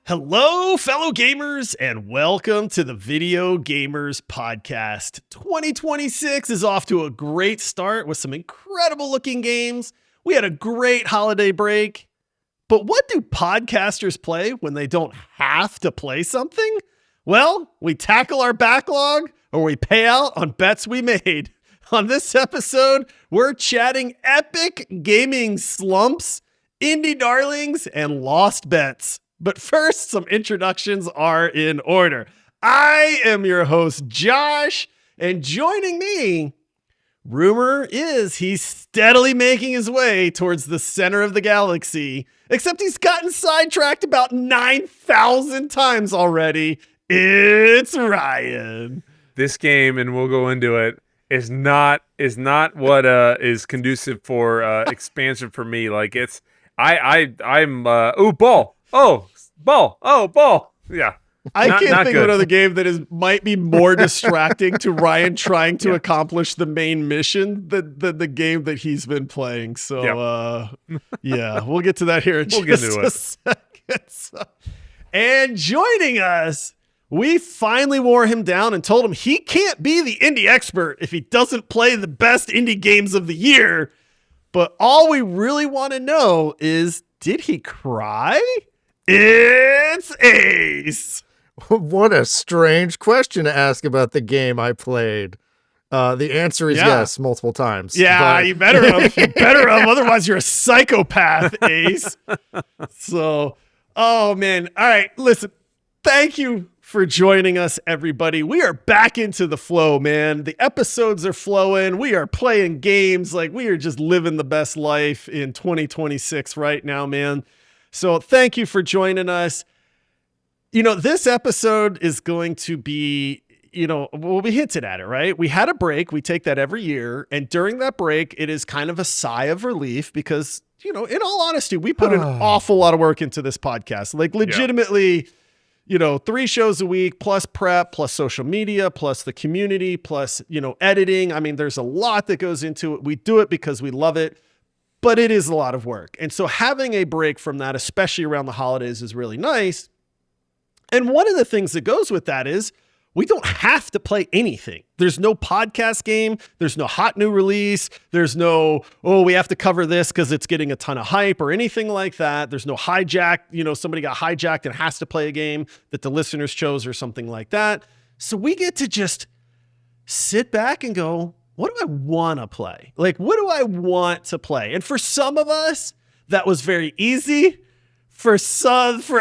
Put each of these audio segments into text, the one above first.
Hello, fellow gamers, and welcome to the Video Gamers Podcast. 2026 is off to a great start with some incredible looking games. We had a great holiday break. But what do podcasters play when they don't have to play something? Well, we tackle our backlog or we pay out on bets we made. On this episode, we're chatting epic gaming slumps, indie darlings, and lost bets. But first, some introductions are in order. I am your host, Josh, and joining me, rumor is he's steadily making his way towards the center of the galaxy, except he's gotten sidetracked about 9,000 times already. It's Ryan. This game, and we'll go into it, is not what is conducive for expansion for me. Like I'm ball. Oh, ball. Oh, ball. Yeah. I can't think of another game that might be more distracting to Ryan trying to accomplish the main mission than the game that he's been playing. So, yeah, we'll get to that here in just a second. And joining us, we finally wore him down and told him he can't be the indie expert if he doesn't play the best indie games of the year. But all we really want to know is, did he cry? It's Ace. What a strange question to ask about the game I played. The answer is yes, multiple times. Yeah, but... you better have. You better have. Otherwise, you're a psychopath, Ace. So, oh man. All right, listen. Thank you for joining us, everybody. We are back into the flow, man. The episodes are flowing. We are playing games. Like, we are just living the best life in 2026 right now, man. So thank you for joining us. You know, this episode is going to be, we hinted at it, right? We had a break. We take that every year. And during that break, it is kind of a sigh of relief because, in all honesty, we put an awful lot of work into this podcast. Like, legitimately, 3 shows a week, plus prep, plus social media, plus the community, plus, editing. I mean, there's a lot that goes into it. We do it because we love it, but it is a lot of work. And so having a break from that, especially around the holidays, is really nice. And one of the things that goes with that is we don't have to play anything. There's no podcast game. There's no hot new release. There's no, we have to cover this because it's getting a ton of hype or anything like that. There's no hijack. Somebody got hijacked and has to play a game that the listeners chose or something like that. So we get to just sit back and go, what do I want to play? Like, what do I want to play? And for some of us, that was very easy. For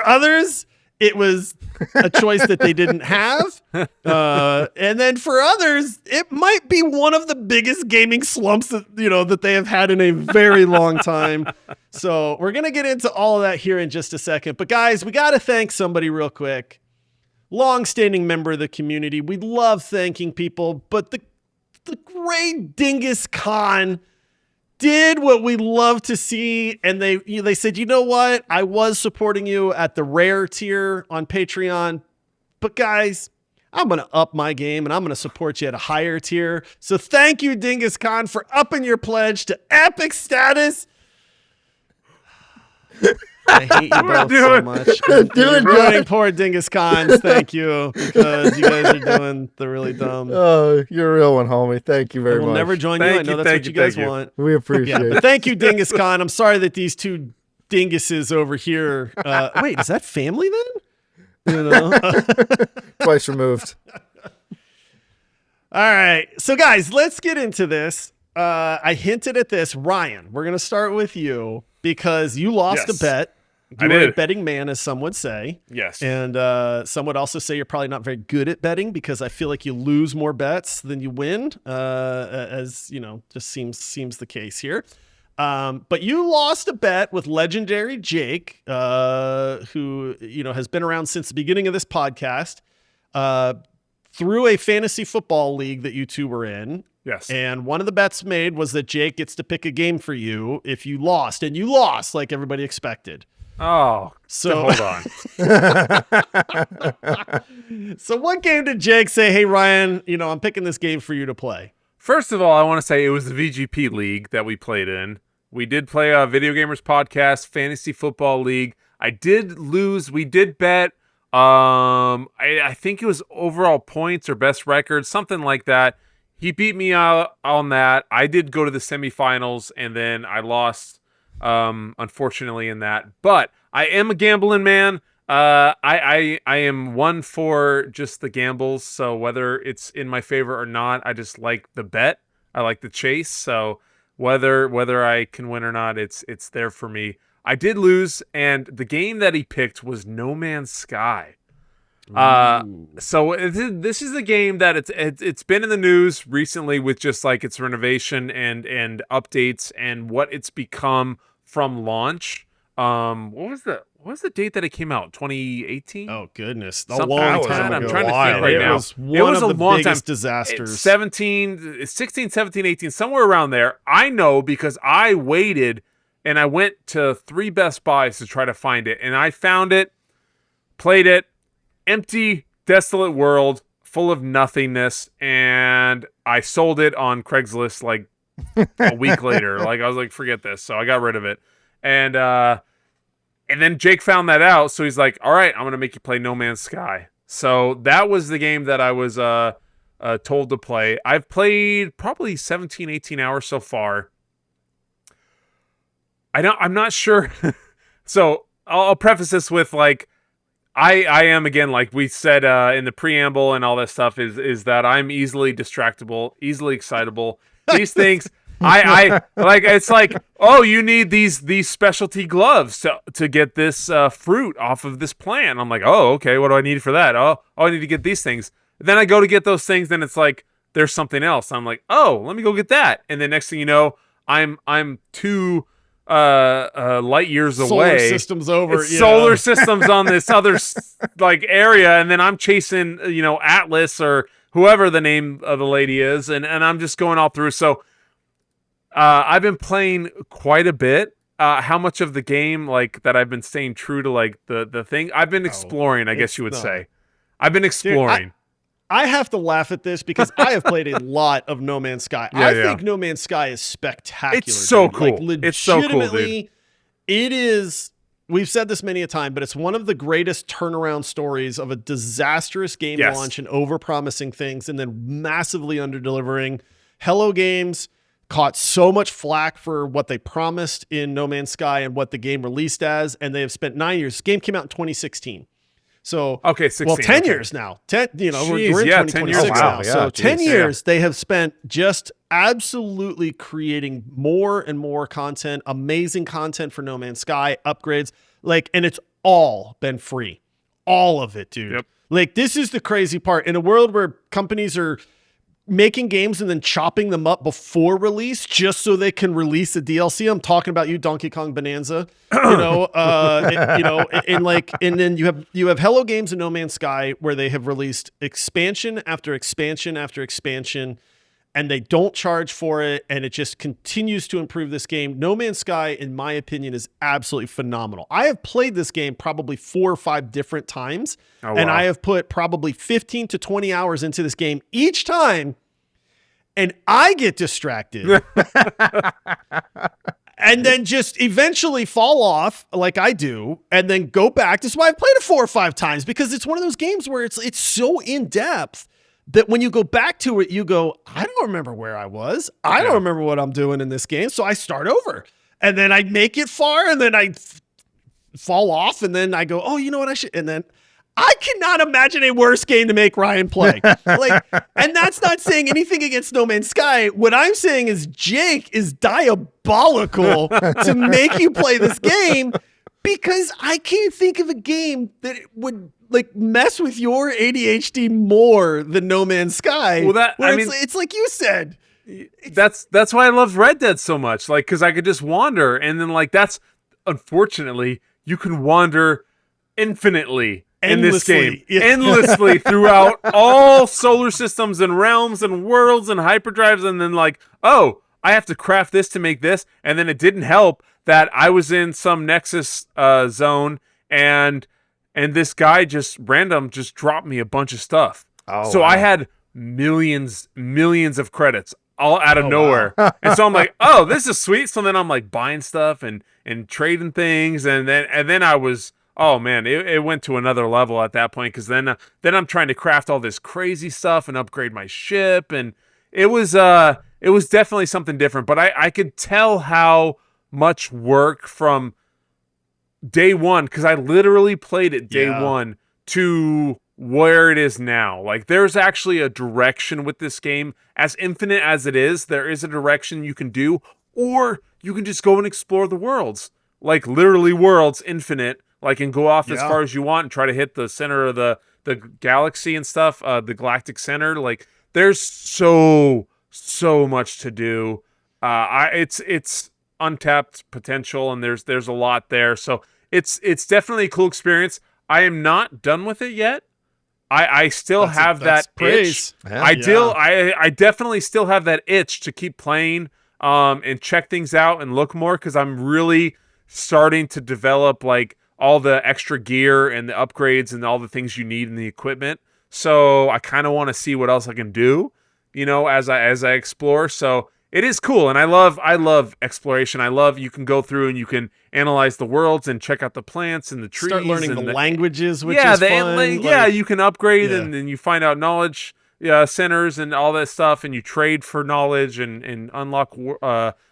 others, it was a choice that they didn't have. And then for others, it might be one of the biggest gaming slumps that they have had in a very long time. So we're going to get into all of that here in just a second. But guys, we got to thank somebody real quick. Long-standing member of the community. We love thanking people, but the great Dingus Khan did what we love to see, and they said, you know what? I was supporting you at the rare tier on Patreon, but guys, I'm going to up my game, and I'm going to support you at a higher tier. So thank you, Dingus Khan, for upping your pledge to epic status. I hate you both so much. You're ruining poor Dingus Khans. Thank you, because you guys are doing the really dumb. Oh, you're a real one, homie. Thank you very much. We'll never join you. I know that's what you guys want. We appreciate it. But thank you, Dingus Khan. I'm sorry that these two dinguses over here. Wait, is that family then? Twice removed. All right. So, guys, let's get into this. I hinted at this. Ryan, we're going to start with you because you lost a bet. You were a betting man, as some would say. Yes. And some would also say you're probably not very good at betting because I feel like you lose more bets than you win, as, just seems the case here. But you lost a bet with legendary Jake, who, has been around since the beginning of this podcast, through a fantasy football league that you two were in. Yes. And one of the bets made was that Jake gets to pick a game for you if you lost, and you lost like everybody expected. Oh, so hold on. So what game did Jake say, hey, Ryan, I'm picking this game for you to play? First of all, I want to say it was the VGP league that we played in. We did play a Video Gamers Podcast Fantasy Football League. I did lose. We did bet. I think it was overall points or best record, something like that. He beat me out on that. I did go to the semifinals, and then I lost, unfortunately, in that. But I am a gambling man. I am one for just the gambles. So whether it's in my favor or not, I just like the bet. I like the chase. So whether I can win or not, it's there for me. I did lose, and the game that he picked was No Man's Sky. So this is a game that it's been in the news recently with just like its renovation and updates and what it's become from launch. What was the date that it came out? 2018? Oh goodness, a Something long like time that. ago. I'm trying to think right now. It was one of the long biggest time. disasters. 16, 17, 18, somewhere around there. I know because I waited and I went to 3 Best Buys to try to find it, and I found it, played it. Empty, desolate world, full of nothingness, and I sold it on Craigslist like a week later. Like I was like, forget this, so I got rid of it. And then Jake found that out, so he's like, all right, I'm gonna make you play No Man's Sky. So that was the game that I was told to play. I've played probably 17, 18 hours so far. I'm not sure. So I'll preface this with like, I am, again, like we said in the preamble and all that stuff, is that I'm easily distractible, easily excitable. These things, I like. It's like, oh, you need these specialty gloves to get this fruit off of this plant. I'm like, oh, okay, what do I need for that? Oh, I need to get these things. Then I go to get those things, then it's like there's something else. I'm like, oh, let me go get that. And then next thing you know, I'm 2 light years away. Solar systems over. Solar systems on this other like area, and then I'm chasing Atlas or whoever the name of the lady is, and I'm just going all through. So I've been playing quite a bit. How much of the game like that I've been staying true to like the thing I've been exploring, I guess you would say. I've been exploring. Dude, I have to laugh at this because I have played a lot of No Man's Sky. I think No Man's Sky is spectacular. It's so cool. Like, it's so cool, dude. It is. We've said this many a time, but it's one of the greatest turnaround stories of a disastrous game launch and overpromising things and then massively underdelivering. Hello Games caught so much flack for what they promised in No Man's Sky and what the game released as, and they have spent 9 years. This game came out in 2016. So, okay, 16, well, 10 years now. 10, we're in 10 2026 years. now. Wow, so 10 geez, years they have spent just absolutely creating more and more content, amazing content for No Man's Sky, upgrades, and it's all been free. All of it, dude. Yep. Like, this is the crazy part. In a world where companies are making games and then chopping them up before release just so they can release a DLC. I'm talking about you, Donkey Kong Bonanza. And then you have Hello Games and No Man's Sky where they have released expansion after expansion after expansion, and they don't charge for it, and it just continues to improve this game. No Man's Sky, in my opinion, is absolutely phenomenal. I have played this game probably 4 or 5 different times, and I have put probably 15 to 20 hours into this game each time, and I get distracted. And then just eventually fall off like I do, and then go back. This is why I've played it 4 or 5 times, because it's one of those games where it's so in-depth that when you go back to it, you go, I don't remember where I was. I don't remember what I'm doing in this game. So I start over, and then I make it far, and then I fall off, and then I go, oh, you know what I should, and then I cannot imagine a worse game to make Ryan play. And that's not saying anything against No Man's Sky. What I'm saying is Jake is diabolical to make you play this game, because I can't think of a game that would mess with your ADHD more than No Man's Sky. Well, it's like you said. That's why I love Red Dead so much. Because I could just wander, and then that's unfortunately you can wander infinitely in this game, endlessly throughout all solar systems and realms and worlds and hyperdrives, and then oh, I have to craft this to make this, and then it didn't help that I was in some Nexus zone and this guy just dropped me a bunch of stuff. Oh, so wow. I had millions of credits. all out of Oh, nowhere. And so I'm like, oh, this is sweet. So then I'm like buying stuff and trading things, and then I was, oh man, it went to another level at that point, because then I'm trying to craft all this crazy stuff and upgrade my ship, and it was definitely something different. But I could tell how much work from day one, because I literally played it day one, to where it is now. Like, there's actually a direction with this game. As infinite as it is, there is a direction you can do, or you can just go and explore the worlds. Like, literally worlds, infinite, like, and go off as far as you want and try to hit the center of the galaxy and stuff, the galactic center. Like, there's so much to do. It's untapped potential, and there's a lot there. So it's definitely a cool experience. I am not done with it yet. I still have that itch. Yeah. I definitely still have that itch to keep playing, and check things out and look more, because I'm really starting to develop like all the extra gear and the upgrades and all the things you need in the equipment. So I kind of want to see what else I can do, as I explore. So it is cool, and I love exploration. I love, you can go through and you can analyze the worlds and check out the plants and the trees. Start learning and the languages, which is fun. You can upgrade, and then you find out knowledge centers and all that stuff, and you trade for knowledge and unlock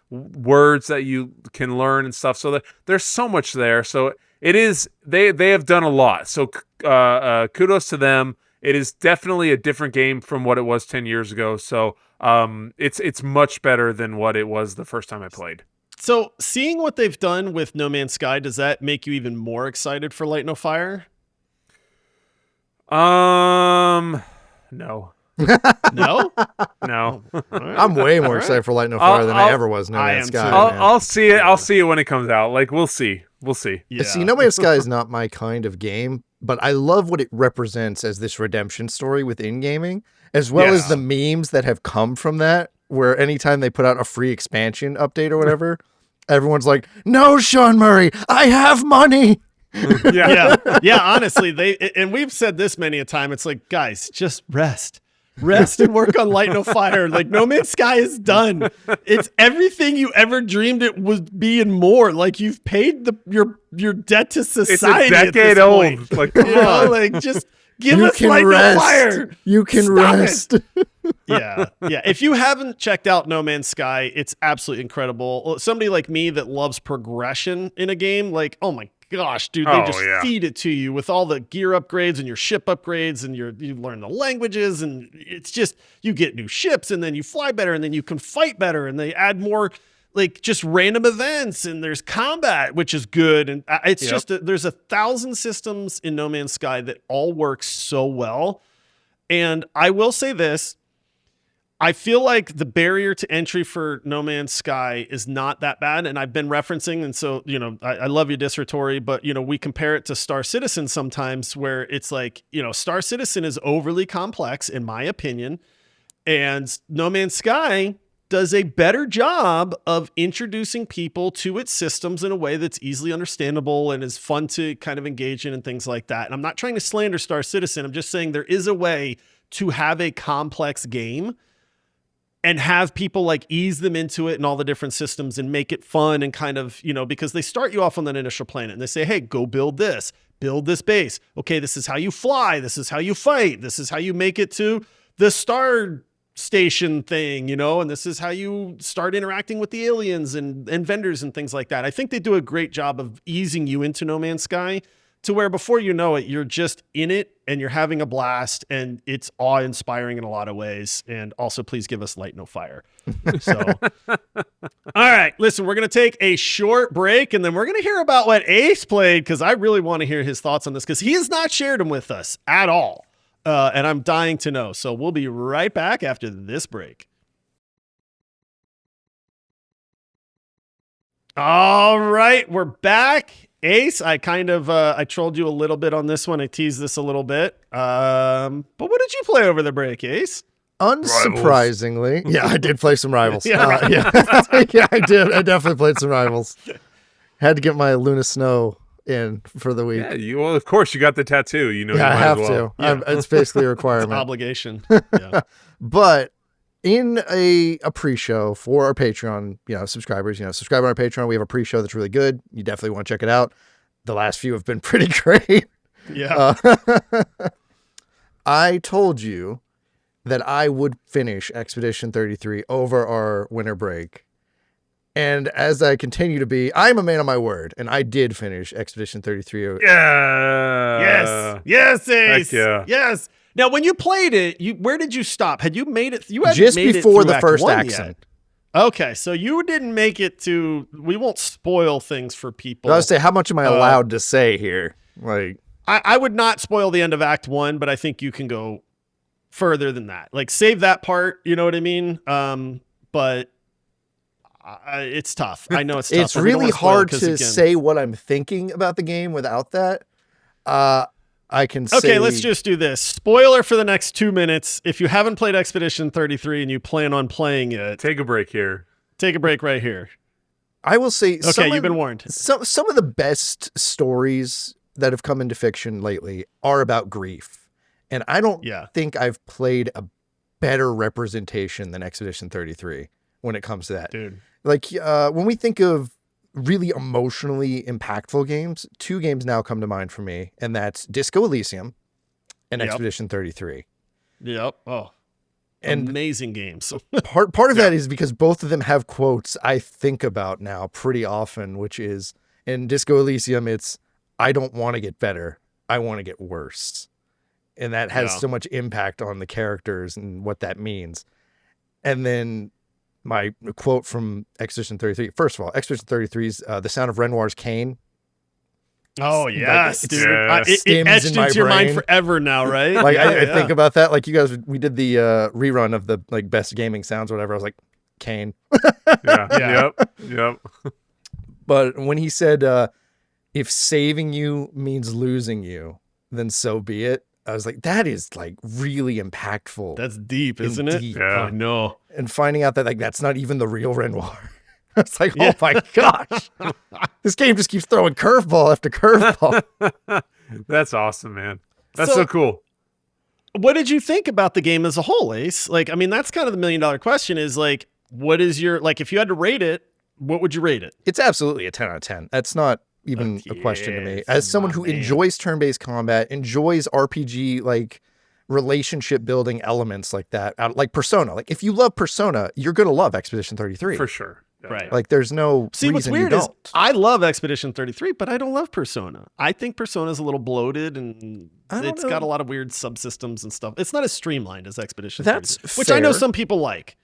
words that you can learn and stuff. So there's so much there. So it is, they have done a lot. So kudos to them. It is definitely a different game from what it was 10 years ago. So it's much better than what it was the first time I played. So seeing what they've done with No Man's Sky, does that make you even more excited for Light No Fire? No. No? No. I'm way more excited for Light No Fire than I ever was No Man's Sky. I'll see it. I'll see it when it comes out. Like, we'll see. Yeah. See, No Man's Sky is not my kind of game, but I love what it represents as this redemption story within gaming, as well as the memes that have come from that, where anytime they put out a free expansion update or whatever, everyone's like, no, Sean Murray, I have money. Yeah. Honestly, and we've said this many a time. It's like, guys, just rest and work on Light No Fire. Like, No Man's Sky is done. It's everything you ever dreamed it would be and more. Like, you've paid your debt to society. It's a decade old. Like, come on. Like, just give us Light No Fire. You can rest. Yeah. If you haven't checked out No Man's Sky, it's absolutely incredible. Somebody like me that loves progression in a game, like, oh my gosh, dude, they just feed it to you with all the gear upgrades and your ship upgrades, and you learn the languages, and it's just, you get new ships, and then you fly better, and then you can fight better, and they add more like just random events, and there's combat, which is good. And it's just, there's 1,000 systems in No Man's Sky that all work so well. And I will say this, I feel like the barrier to entry for No Man's Sky is not that bad. And I've been referencing, and so, I love you, Dissertory, but, we compare it to Star Citizen sometimes, where it's like, Star Citizen is overly complex, in my opinion. And No Man's Sky does a better job of introducing people to its systems in a way that's easily understandable and is fun to kind of engage in and things like that. And I'm not trying to slander Star Citizen. I'm just saying there is a way to have a complex game and have people like ease them into it and all the different systems and make it fun and kind of, because they start you off on that initial planet and they say, hey, go build this base. Okay, this is how you fly. This is how you fight. This is how you make it to the star station thing, and this is how you start interacting with the aliens and vendors and things like that. I think they do a great job of easing you into No Man's Sky to where before you know it, you're just in it and you're having a blast, and it's awe-inspiring in a lot of ways. And also, please give us Light No Fire. So, all right, listen, we're going to take a short break, and then we're going to hear about what Ace played, because I really want to hear his thoughts on this, because he has not shared them with us at all. And I'm dying to know. So we'll be right back after this break. All right, we're back. Ace, I kind of, I trolled you a little bit on this one. I teased this a little bit. But what did you play over the break, Ace? Unsurprisingly. Yeah, I did play some Rivals. Yeah. Yeah, I did. I definitely played some Rivals. Had to get my Luna Snow in for the week. Yeah, well, of course, you got the tattoo. Yeah, I have to. Yeah. It's basically a requirement. It's an obligation. Yeah. But in a pre-show for our Patreon, subscribers, subscribe on our Patreon. We have a pre-show that's really good. You definitely want to check it out. The last few have been pretty great. Yeah. I told you that I would finish Expedition 33 over our winter break. And as I continue to be, I'm a man of my word, and I did finish Expedition 33. Yeah. Yes, Ace. Heck yeah. Yes. Now, when you played it, where did you stop? Had you made it? You hadn't Just made before it through the Act first 1 accent. yet. Okay, so you didn't make it to. We won't spoil things for people. I was say, how much am I allowed to say here? Like, I would not spoil the end of Act 1, but I think you can go further than that. Like, save that part. You know what I mean? But it's tough. I know it's tough. It's really hard to say what I'm thinking about the game without that. I can say... Okay, let's just do this. Spoiler for the next 2 minutes. If you haven't played Expedition 33 and you plan on playing it... Take a break here. Take a break right here. I will say... Okay, you've been warned. Some of the best stories that have come into fiction lately are about grief. And I don't think I've played a better representation than Expedition 33 when it comes to that. Dude. Like, when we think of really emotionally impactful games, 2 games now come to mind for me, and that's Disco Elysium and Expedition 33. Yep. Oh, and amazing games. part of that is because both of them have quotes I think about now pretty often, which is in Disco Elysium, it's, I don't want to get better. I want to get worse. And that has so much impact on the characters and what that means. And then my quote from Expedition 33. First of all, Expedition 33's The Sound of Renoir's Cane. Oh, yes, like, dude. It etched into your mind forever now, right? Like, I think about that. Like, you guys, we did the rerun of the like best gaming sounds or whatever. I was like, Cane. Yep. But when he said, if saving you means losing you, then so be it. I was like, that is like really impactful. That's deep, isn't it? Yeah. I know. And finding out that like that's not even the real Renoir. It's like, oh my gosh. This game just keeps throwing curveball after curveball. That's awesome, man. That's so cool. What did you think about the game as a whole, Ace? Like, I mean, that's kind of the $1 million question is like, what is your, like, if you had to rate it, what would you rate it? It's absolutely a 10 out of 10. That's not even a question to me. As someone who enjoys turn-based combat, enjoys RPG, like relationship building elements like that, like Persona. Like if you love Persona, you're going to love Expedition 33. For sure. Yeah. Right. Like there's no See, what's reason weird you is don't. I love Expedition 33, but I don't love Persona. I think Persona is a little bloated and it's got a lot of weird subsystems and stuff. It's not as streamlined as Expedition 33, which I know some people like,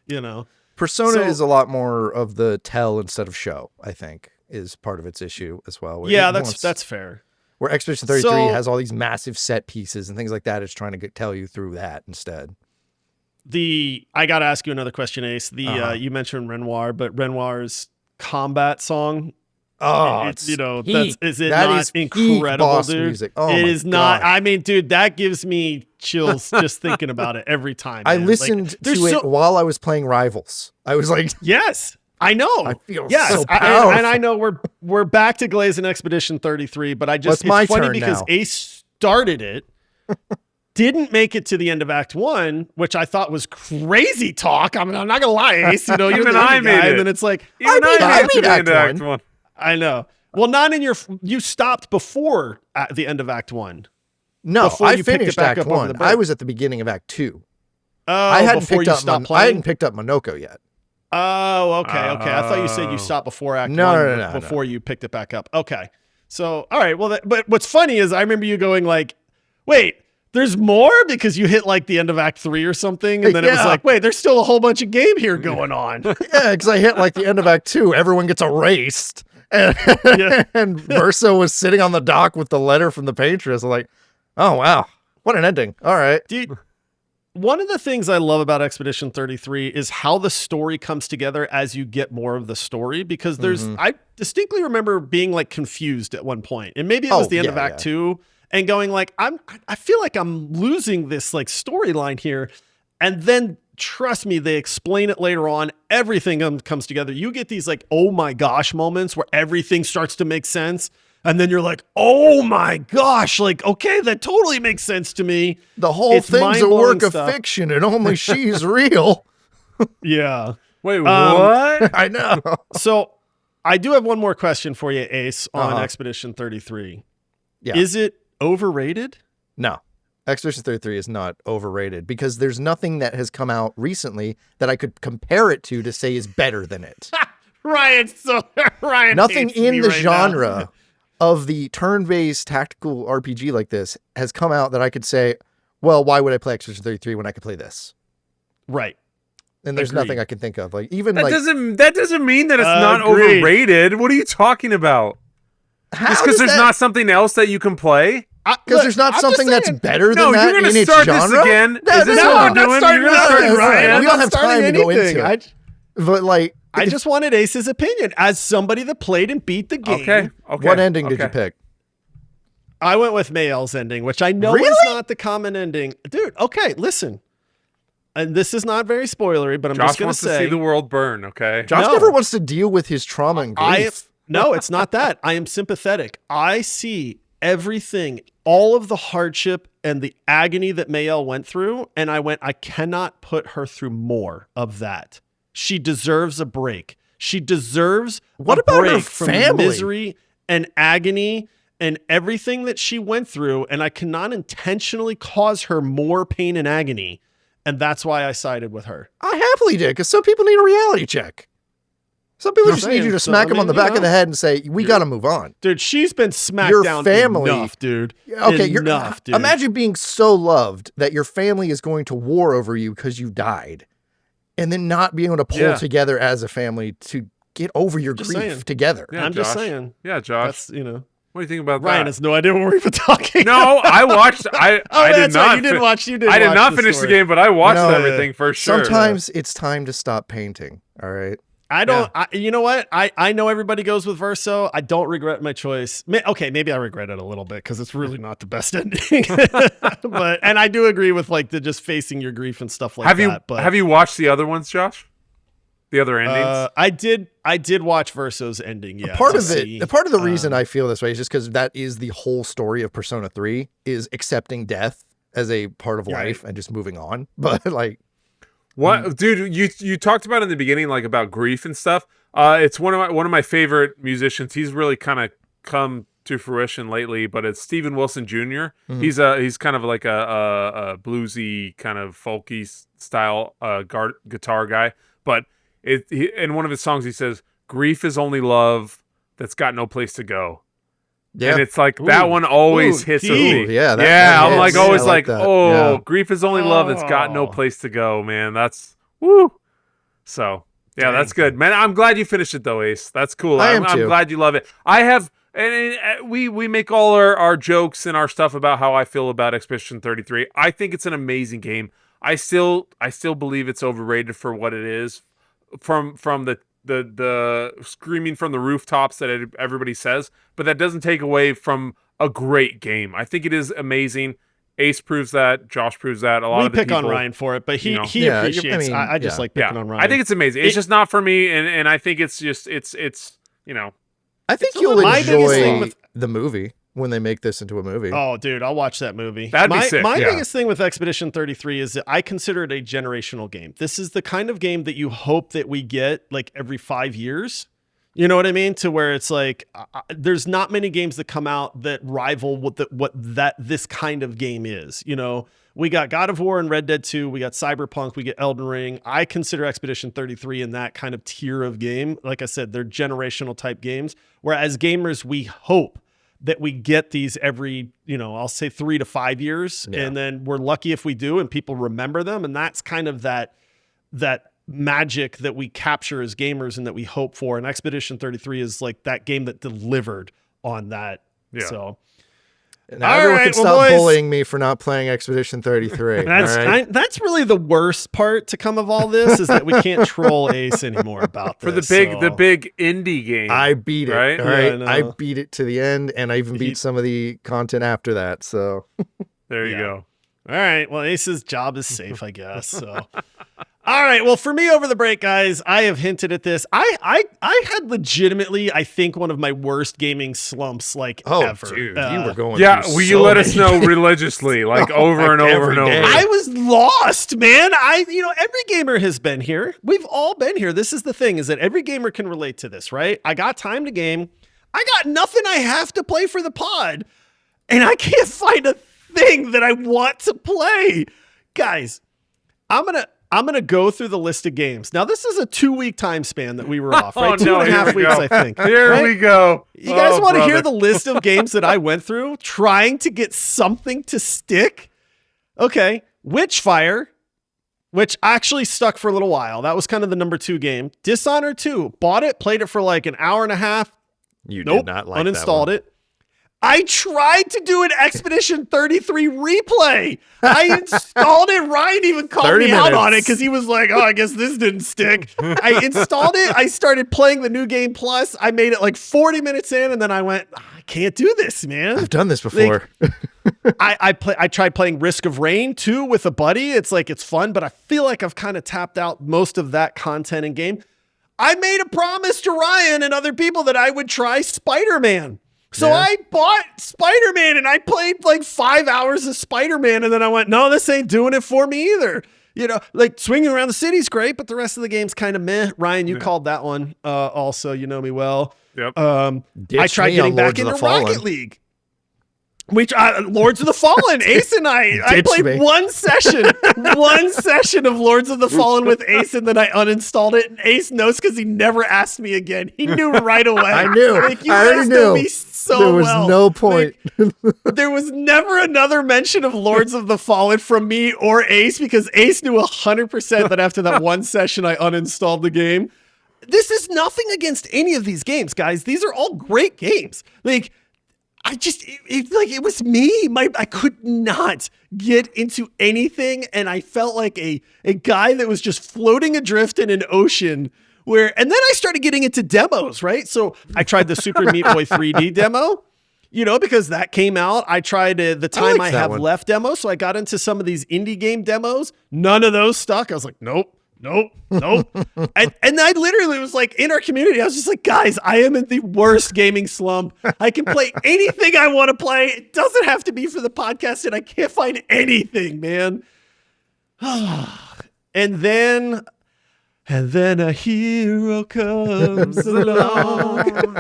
you know. Persona is a lot more of the tell instead of show, I think, is part of its issue as well. Yeah, that's fair. Where Expedition 33 has all these massive set pieces and things like that. It's trying to tell you through that instead. I got to ask you another question, Ace. You mentioned Renoir, but Renoir's combat song. Oh, is it not incredible, dude? Music. Oh, it is not. I mean, dude, that gives me chills just thinking about it every time. I listened to it while I was playing Rivals. I was like, yes, I know. I feel so powerful. And I know we're back to glazing Expedition 33, but it's my funny turn because now. Ace started it. Didn't make it to the end of Act 1, which I thought was crazy talk. I mean, I'm not gonna lie, Ace. You know, you're the I indie made guy, it. and then it's like, I made Act 1. I know. Well, not in you stopped before at the end of Act 1. No, I finished back Act 1. I was at the beginning of Act 2. Oh, I hadn't picked up Monoko yet. Oh, okay. I thought you said you stopped before Act 1. No, before you picked it back up. Okay. So, all right. Well, but what's funny is I remember you going like, wait, there's more? Because you hit like the end of Act 3 or something. And then it was like, wait, there's still a whole bunch of game here going on. Yeah, because I hit like the end of Act 2. Everyone gets erased. And, and Verso was sitting on the dock with the letter from the Patriots. I'm like, oh, wow. What an ending. All right. Dude, one of the things I love about Expedition 33 is how the story comes together as you get more of the story. Because I distinctly remember being like confused at one point. And maybe it was the end of Act 2. And going like, I feel like I'm losing this like storyline here. And then trust me, they explain it later on. Everything comes together. You get these like, oh my gosh moments where everything starts to make sense. And then you're like, oh my gosh, like, okay, that totally makes sense to me. The whole thing's a work of fiction and only she's real. Yeah. Wait, what? I know. So I do have one more question for you, Ace, on Uh-huh. Expedition 33. Yeah. Is it overrated? No. Expedition 33 is not overrated because there's nothing that has come out recently that I could compare it to say is better than it. Ryan. Nothing hates me in the right genre now. of the turn-based tactical RPG like this has come out that I could say, well, why would I play Expedition 33 when I could play this? Right. And there's Agreed. nothing I can think of. Like even That like doesn't mean that it's not Agreed. overrated. What are you talking about? Just because there's not something else that you can play? because there's not something that's better than that you're in gonna its start genre. this again. No, Is this no, what I'm we're not doing? starting You're gonna this start again, this Ryan. again? We don't have time to go into I, it. But like, I just wanted Ace's opinion as somebody that played and beat the game. Okay. what ending did you pick? I went with Mayel's ending, which I know is Really? not the common ending. Dude, okay, listen. And this is not very spoilery, but I'm Josh just going wants to to say see the world burn. Okay. Josh No. never wants to deal with his trauma and grief. No, it's not that. I am sympathetic. I see everything, all of the hardship and the agony that Mayel went through, and I cannot put her through more of that. She deserves a break. She deserves What a about her break from the family? misery and agony and everything that she went through, and I cannot intentionally cause her more pain and agony, and that's why I sided with her. I happily did, because some people need a reality check. Some people I'm just need saying, you to so, smack I them on mean, the you back of know, the head and say, we got to move on. Dude, she's been smacked Your down family- enough, dude. Okay, enough, dude. Imagine being so loved that your family is going to war over you because you died, and then not being able to pull Yeah. together as a family to get over your Just grief saying. together. Yeah, I'm just Josh. saying. Yeah, Josh. That's, you know. What do you think about Ryan that? has no idea what we're even talking No, I watched. I did that's not. right. You did watch. You did. I did watch not finish the story. game, but I watched You know, everything for sure. Sometimes it's time to stop painting. All right. I don't. You know what? I know everybody goes with Verso. I don't regret my choice. Okay, maybe I regret it a little bit because it's really not the best ending. And I do agree with like the just facing your grief and stuff like that. But have you watched the other ones, Josh? The other endings? I did watch Verso's ending. Yeah, Part to of see, it, the part of the reason I feel this way is just because that is the whole story of Persona 3 is accepting death as a part of Right. life and just moving on. But like, What, dude? You talked about in the beginning, like about grief and stuff. It's one of my favorite musicians. He's really kind of come to fruition lately, but it's Steven Wilson Jr. He's kind of like a bluesy kind of folky style guitar guy. But in one of his songs, he says, "Grief is only love that's got no place to go." yeah, And it's like that one always Ooh, hits with deep. me. Yeah, that I'm hits. like Yeah, always I like, like that. oh, Yeah. grief is only love that's got no Oh. place to go, man. That's woo. So yeah, Dang. that's good, man. I'm glad you finished it though, Ace. That's cool. I am I'm too. glad you love it. I have, and we make all our jokes and our stuff about how I feel about Expedition 33. I think it's an amazing game. I still believe it's overrated for what it is. From the screaming from the rooftops that everybody says, but that doesn't take away from a great game. I think it is amazing. Ace proves that. Josh proves that. A lot we of the pick people, on Ryan for it, but he you know. he Yeah, appreciates. I mean, I just yeah. like picking on Ryan. I think it's amazing. It's just not for me, and I think it's just it's you know. I think a you'll little- my biggest thing enjoy with- the movie when they make this into a movie. Oh, dude, I'll watch that movie. That'd be my sick, my yeah. biggest thing with Expedition 33 is that I consider it a generational game. This is the kind of game that you hope that we get like every 5 years. You know what I mean? To where it's like there's not many games that come out that rival what this kind of game is. You know, we got God of War and Red Dead 2. We got Cyberpunk. We get Elden Ring. I consider Expedition 33 in that kind of tier of game. Like I said, they're generational type games. Whereas gamers, we hope that we get these every, I'll say 3 to 5 years. Yeah. And then we're lucky if we do and people remember them. And that's kind of that magic that we capture as gamers and that we hope for. And Expedition 33 is like that game that delivered on that. Yeah. So Now All everyone right, can well, stop boys. bullying me for not playing Expedition 33. that's all right? that's really the worst part to come of all this is that we can't troll Ace anymore about this. For the big indie game. I beat it. Right? All Yeah, right. I know. I beat it to the end, and I even beat some of the content after that. So There you Yeah. go. All right. Well, Ace's job is safe, I guess. So, All right. Well, for me over the break, guys, I have hinted at this. I had legitimately, I think, one of my worst gaming slumps ever. Dude, you were going. Yeah, through will you so let us many- know religiously, like over and over every and over? day. I was lost, man. Every gamer has been here. We've all been here. This is the thing, is that every gamer can relate to this, right? I got time to game. I got nothing I have to play for the pod, and I can't find a thing that I want to play. Guys, I'm gonna go through the list of games. Now, this is a 2-week time span that we were off, right? Oh, no, 2.5 here we weeks, go. I think. Here right? we go. You guys want to hear brother. the list of games that I went through trying to get something to stick? Okay. Witchfire, which actually stuck for a little while. That was kind of the number 2 game. Dishonored 2. Bought it, played it for like an hour and a half. You Nope. did not like Uninstalled that it. I tried to do an Expedition 33 replay. I installed it. Ryan even called 30 me out minutes. on it because he was like, oh, I guess this didn't stick. I installed it. I started playing the New Game Plus. I made it like 40 minutes in, and then I went, I can't do this, man. I've done this before. I tried playing Risk of Rain too with a buddy. It's fun, but I feel like I've kind of tapped out most of that content in game. I made a promise to Ryan and other people that I would try Spider-Man. So Yeah. I bought Spider-Man and I played like 5 hours of Spider-Man, and then I went, no, this ain't doing it for me either. Like swinging around the city's great, but the rest of the game's kind of meh. Ryan, you called that one. Also, you know me well. Yep. I Ditched tried me getting on back Lords of into the Fallen. Rocket League. Lords of the Fallen, Ace and I Ditched played me. one session of Lords of the Fallen with Ace, and then I uninstalled it. And Ace knows because he never asked me again. He knew right away. I knew. Like, you I already guys know knew. me so There was well. no point. Like, there was never another mention of Lords of the Fallen from me or Ace, because Ace knew 100% that after that one session I uninstalled the game. This is nothing against any of these games, guys. These are all great games. Like, it was me. I could not get into anything, and I felt like a guy that was just floating adrift in an ocean. And then I started getting into demos, right? So I tried the Super Meat Boy 3D demo, because that came out. I tried the Time I that Have one. Left demo, so I got into some of these indie game demos. None of those stuck. I was like, nope. and I literally was like, in our community, I was just like, guys, I am in the worst gaming slump. I can play anything I want to play. It doesn't have to be for the podcast, and I can't find anything, man. and then a hero comes along.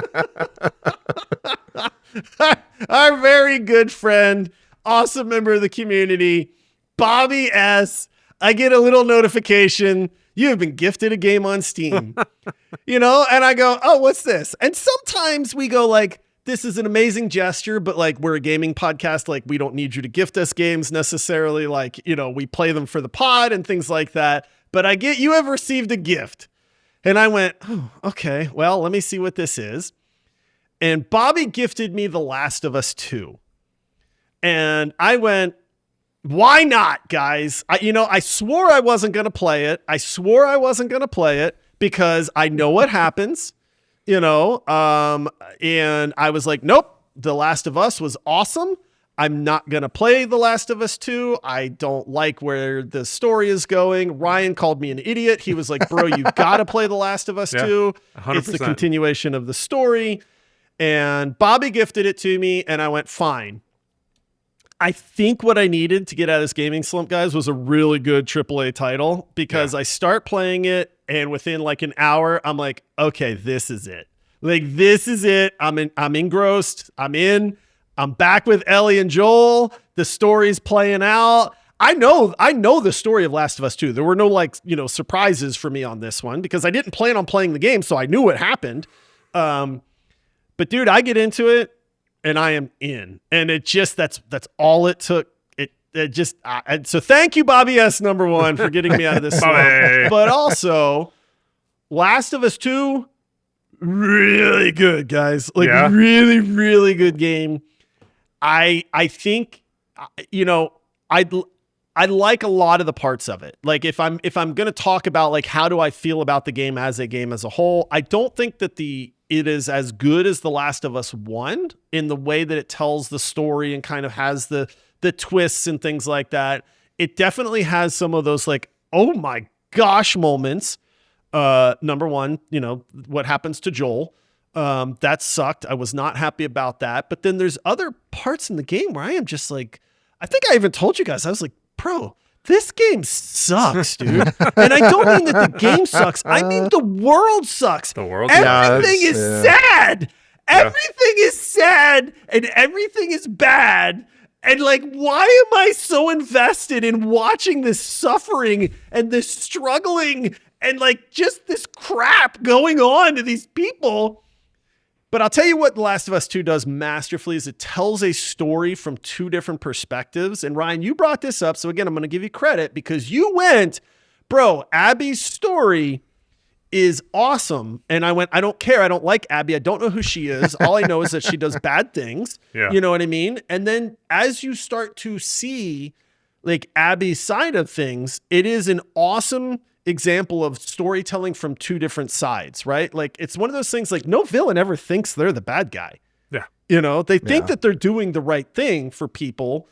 Our very good friend, awesome member of the community, Bobby S. I get a little notification. You have been gifted a game on Steam, and I go, oh, what's this? And sometimes we go like, this is an amazing gesture, but like, we're a gaming podcast. Like, we don't need you to gift us games necessarily. Like, we play them for the pod and things like that. But I get, you have received a gift. And I went, oh, okay, well, let me see what this is. And Bobby gifted me The Last of Us 2. And I went, why not, guys? I swore I wasn't going to play it. Because I know what happens, and I was like, nope, The Last of Us was awesome. I'm not going to play The Last of Us 2. I don't like where the story is going. Ryan called me an idiot. He was like, bro, you got to play The Last of Us 2. 100%. It's the continuation of the story. And Bobby gifted it to me, and I went, fine. I think what I needed to get out of this gaming slump, guys, was a really good AAA title, because I start playing it, and within like an hour, I'm like, okay, this is it. Like, this is it. I'm engrossed. I'm back with Ellie and Joel. The story's playing out. I know the story of Last of Us 2. There were no surprises for me on this one, because I didn't plan on playing the game, so I knew what happened. But dude, I get into it, and I am in, and it just, that's all it took. So thank you, Bobby S. number one, for getting me out of this slump. But also, Last of Us 2, really good, guys. Really, really good game. I think, I like a lot of the parts of it. Like, if I'm going to talk about like, how do I feel about the game as a whole, I don't think that it is as good as The Last of Us 1 in the way that it tells the story and kind of has the twists and things like that. It definitely has some of those like, oh my gosh moments. Number one, you know, what happens to Joel. That sucked. I was not happy about that. But then there's other parts in the game where I am just like, I think I even told you guys, I was like, bro, this game sucks, dude. And I don't mean that the game sucks. I mean the world sucks. The world Everything is sad. Everything is sad and everything is bad. And like, why am I so invested in watching this suffering and this struggling and like just this crap going on to these people? But I'll tell you what The Last of Us 2 does masterfully is it tells a story from two different perspectives. And Ryan, you brought this up. So again, I'm going to give you credit because you went, bro, Abby's story is awesome. And I went, I don't care. I don't like Abby. I don't know who she is. All I know is that she does bad things. Yeah. You know what I mean? And then as you start to see like Abby's side of things, it is an awesome example of storytelling from two different sides, right? Like it's one of those things like no villain ever thinks they're the bad guy. Yeah. You know, they think that they're doing the right thing for people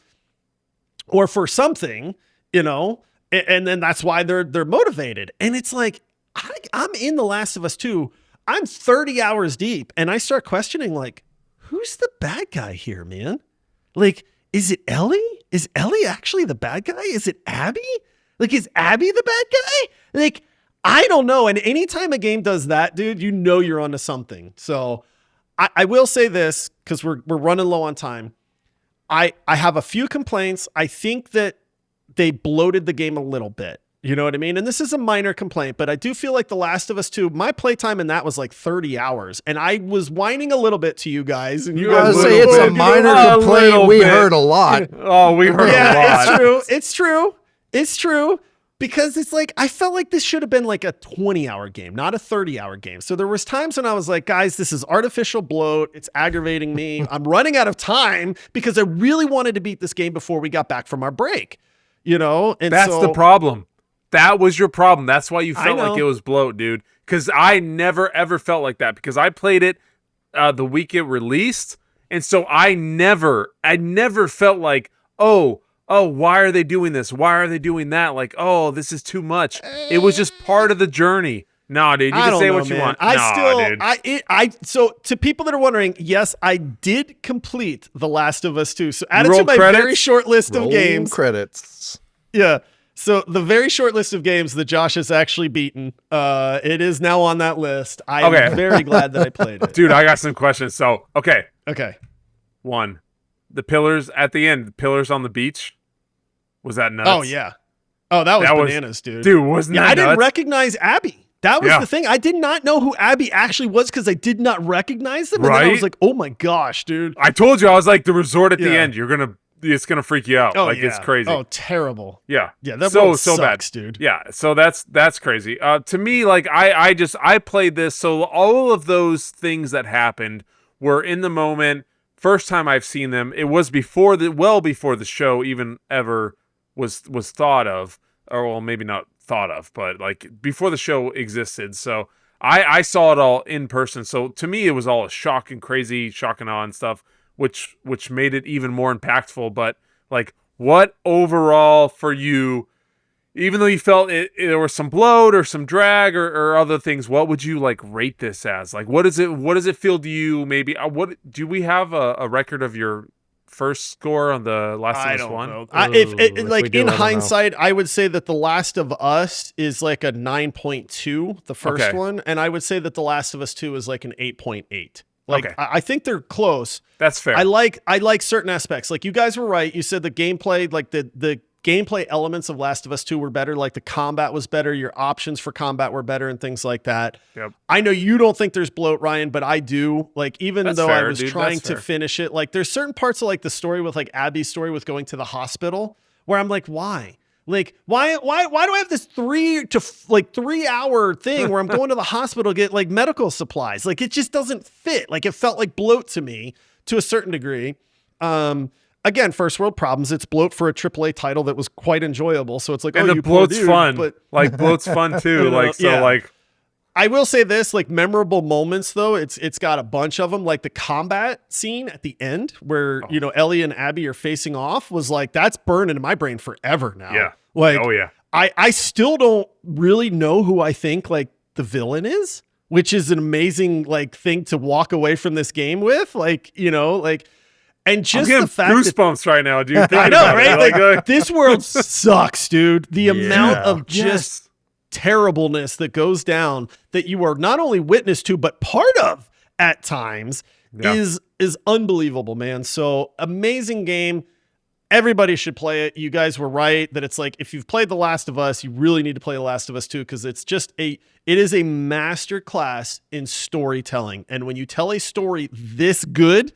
or for something, you know, and then that's why they're motivated. And it's like, I'm in The Last of Us 2. I'm 30 hours deep and I start questioning like, who's the bad guy here, man? Like, is it Ellie? Is Ellie actually the bad guy? Is it Abby? Like, is Abby the bad guy? Like, I don't know. And anytime a game does that, dude, you know you're onto something. So I will say this because we're running low on time. I have a few complaints. I think that they bloated the game a little bit. You know what I mean? And this is a minor complaint, but I do feel like The Last of Us 2, my playtime in that was like 30 hours. And I was whining a little bit to you guys. And you guys say it's a minor complaint. We heard a lot. Oh, we heard a lot. Yeah, it's true. It's true. It's true. Because it's like, I felt like this should have been like a 20-hour game, not a 30-hour game. So there was times when I was like, guys, this is artificial bloat. It's aggravating me. I'm running out of time because I really wanted to beat this game before we got back from our break. You know? And that's the problem. That was your problem. That's why you felt like it was bloat, dude. Because I never, ever felt like that. Because I played it the week it released. And so I never felt like, oh, why are they doing this? Why are they doing that? Like, oh, this is too much. It was just part of the journey. Nah, dude, you can say what you want. So to people that are wondering, yes, I did complete The Last of Us 2. So added to my very short list of games. Credits. Yeah. So the very short list of games that Josh has actually beaten, it is now on that list. I am very glad that I played it. Dude, I got some questions. So, okay. One, the pillars at the end, the pillars on the beach. Was that nuts? Oh, yeah. Oh, that was bananas, dude. Dude, wasn't that nuts? I didn't recognize Abby. That was the thing. I did not know who Abby actually was because I did not recognize them. And then I was like, oh my gosh, dude. I told you, I was like, the resort at the end, it's gonna freak you out. It's crazy. Oh, terrible. Yeah. Yeah, that so sucks, bad, dude. Yeah, so that's crazy. To me, like I played this, so all of those things that happened were in the moment. First time I've seen them, it was before the show even ever was thought of, or well, maybe not thought of, but like before the show existed. So I saw it all in person. So to me, it was all a shock and crazy, shock and awe and stuff, which made it even more impactful. But like, what overall for you, even though you felt there was some bloat or some drag or other things, what would you like rate this as? Like, what does it feel to you? Maybe what do we have a record of your first score on the Last of Us 1? If in hindsight, I would say that The Last of Us is like a 9.2, the first one, and I would say that The Last of Us 2 is like an 8.8. Like I think they're close. That's fair. I like certain aspects. Like you guys were right. You said the gameplay, like the gameplay elements of Last of Us 2 were better. Like the combat was better. Your options for combat were better and things like that. Yep. I know you don't think there's bloat, Ryan, but I do. Like, even though I was trying to finish it, like there's certain parts of like the story with like Abby's story with going to the hospital where I'm like, why? Like, why do I have this 3 hour thing where I'm going to the hospital to get like medical supplies? Like, it just doesn't fit. Like, it felt like bloat to me to a certain degree. Again, first world problems. It's bloat for a AAA title that was quite enjoyable. So it's like, and the bloat's fun. But like bloat's fun too. I will say this, like memorable moments though, it's got a bunch of them. Like the combat scene at the end where, Ellie and Abby are facing off was like, that's burned into my brain forever now. Yeah. Like, I still don't really know who I think like the villain is, which is an amazing like thing to walk away from this game with. Like, you know, like, and just I'm the fact goosebumps right now, dude. I know, right? Like, this world sucks, dude. The amount of just terribleness that goes down that you are not only witness to, but part of at times is unbelievable, man. So amazing game. Everybody should play it. You guys were right that it's like, if you've played The Last of Us, you really need to play The Last of Us 2, because it's just it is a master class in storytelling. And when you tell a story this good,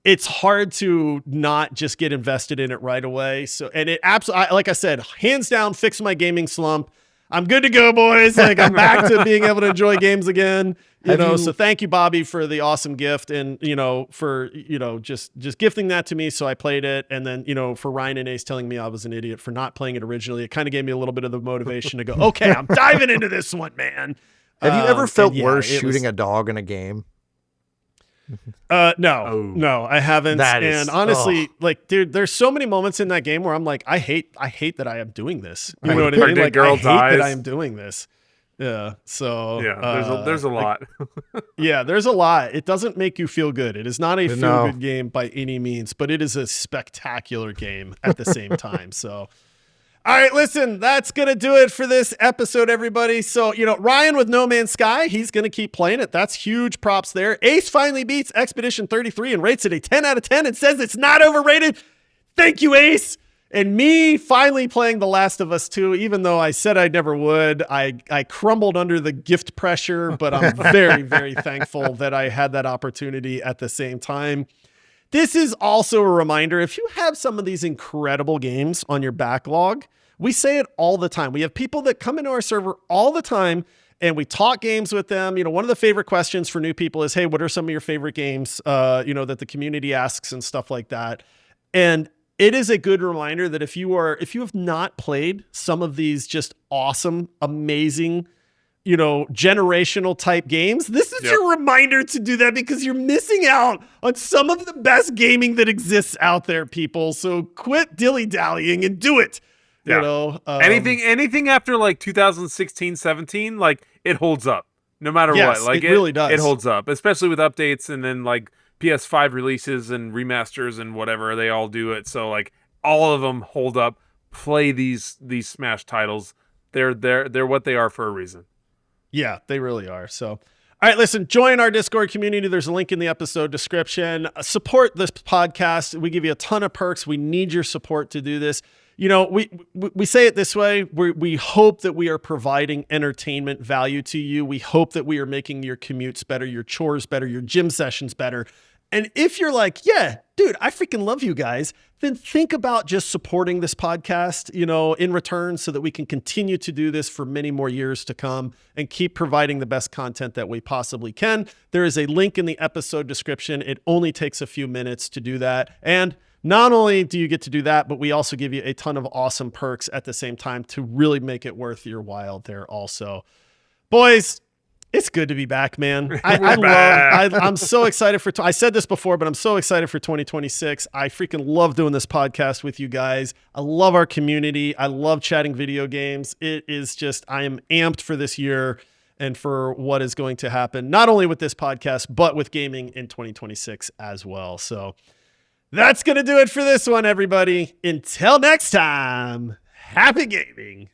it's hard to not just get invested in it right away. So, and it absolutely, like I said, hands down, fixed my gaming slump. I'm good to go, boys. Like, I'm back to being able to enjoy games again. So thank you, Bobby, for the awesome gift, and for just gifting that to me. So I played it, and then for Ryan and Ace telling me I was an idiot for not playing it originally. It kind of gave me a little bit of the motivation to go, okay, I'm diving into this one, man. Have you ever felt worse shooting a dog in a game? No, I haven't. And honestly, like, dude, there's so many moments in that game where I'm like, I hate that I am doing this. You know what I mean? Like, I hate that I am doing this. Yeah. So there's a lot. Yeah, there's a lot. It doesn't make you feel good. It is not a feel good game by any means, but it is a spectacular game at the same time. So, all right, listen, that's going to do it for this episode, everybody. So, Ryan with No Man's Sky, he's going to keep playing it. That's huge props there. Ace finally beats Expedition 33 and rates it a 10 out of 10 and says it's not overrated. Thank you, Ace. And me finally playing The Last of Us 2, even though I said I never would. I crumbled under the gift pressure, but I'm very, very thankful that I had that opportunity at the same time. This is also a reminder, if you have some of these incredible games on your backlog, we say it all the time. We have people that come into our server all the time, and we talk games with them. One of the favorite questions for new people is, hey, what are some of your favorite games, that the community asks and stuff like that. And it is a good reminder that if you have not played some of these just awesome, amazing, generational type games, this is your reminder to do that, because you're missing out on some of the best gaming that exists out there, people. So quit dilly-dallying and do it. Anything after like 2016, 17, like, it holds up no matter what. Like, it really does. It holds up, especially with updates, and then like PS5 releases and remasters and whatever, they all do it. So like, all of them hold up. Play these Smash titles. They're what they are for a reason. Yeah, they really are. So, all right, listen, join our Discord community. There's a link in the episode description. Support this podcast. We give you a ton of perks. We need your support to do this. We say it this way. We hope that we are providing entertainment value to you. We hope that we are making your commutes better, your chores better, your gym sessions better. And if you're like, yeah, dude, I freaking love you guys, then think about just supporting this podcast, in return, so that we can continue to do this for many more years to come and keep providing the best content that we possibly can. There is a link in the episode description. It only takes a few minutes to do that. And not only do you get to do that, but we also give you a ton of awesome perks at the same time to really make it worth your while there also. Boys, it's good to be back, man. I'm so excited I said this before, but I'm so excited for 2026. I freaking love doing this podcast with you guys. I love our community. I love chatting video games. It is just, I am amped for this year and for what is going to happen, not only with this podcast, but with gaming in 2026 as well. So that's going to do it for this one, everybody. Until next time, happy gaming.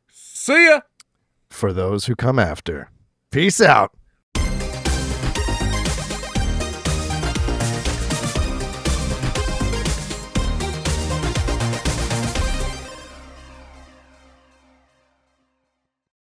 See ya. For those who come after. Peace out.